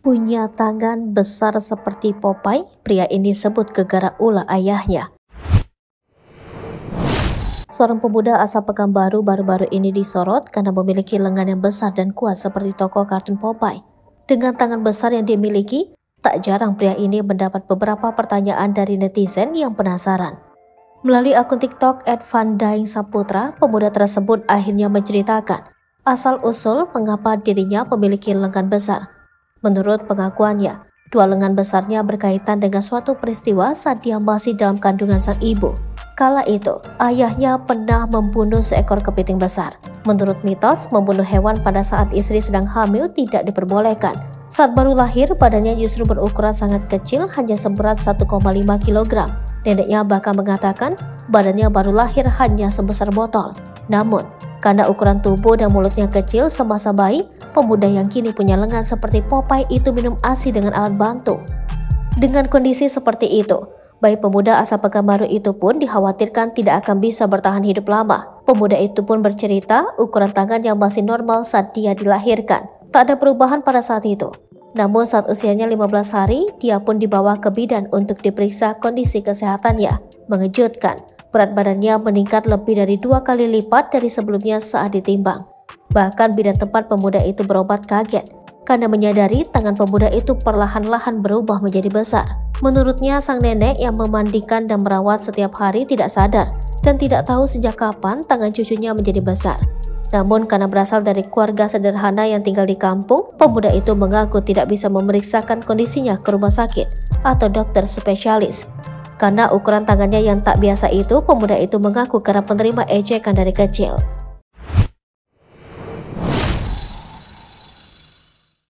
Punya tangan besar seperti Popeye, pria ini sebut gegara ulah ayahnya. Seorang pemuda asal Pekanbaru baru-baru ini disorot karena memiliki lengan yang besar dan kuat seperti tokoh kartun Popeye. Dengan tangan besar yang dimiliki, tak jarang pria ini mendapat beberapa pertanyaan dari netizen yang penasaran. Melalui akun TikTok @vandaingsaputra, pemuda tersebut akhirnya menceritakan asal-usul mengapa dirinya memiliki lengan besar. Menurut pengakuannya, dua lengan besarnya berkaitan dengan suatu peristiwa saat dia masih dalam kandungan sang ibu. Kala itu, ayahnya pernah membunuh seekor kepiting besar. Menurut mitos, membunuh hewan pada saat istri sedang hamil tidak diperbolehkan. Saat baru lahir, badannya justru berukuran sangat kecil, hanya seberat 1,5 kg. Neneknya bahkan mengatakan badannya baru lahir hanya sebesar botol. Namun, karena ukuran tubuh dan mulutnya kecil semasa bayi, pemuda yang kini punya lengan seperti Popeye itu minum ASI dengan alat bantu. Dengan kondisi seperti itu, bayi pemuda asal Pekanbaru itu pun dikhawatirkan tidak akan bisa bertahan hidup lama. Pemuda itu pun bercerita ukuran tangan yang masih normal saat dia dilahirkan. Tak ada perubahan pada saat itu. Namun saat usianya 15 hari, dia pun dibawa ke bidan untuk diperiksa kondisi kesehatannya. Mengejutkan, berat badannya meningkat lebih dari 2 kali lipat dari sebelumnya saat ditimbang. Bahkan bidan tempat pemuda itu berobat kaget karena menyadari tangan pemuda itu perlahan-lahan berubah menjadi besar. Menurutnya, sang nenek yang memandikan dan merawat setiap hari tidak sadar dan tidak tahu sejak kapan tangan cucunya menjadi besar. Namun karena berasal dari keluarga sederhana yang tinggal di kampung, pemuda itu mengaku tidak bisa memeriksakan kondisinya ke rumah sakit atau dokter spesialis. Karena ukuran tangannya yang tak biasa itu, pemuda itu mengaku kerap menerima ejekan dari kecil.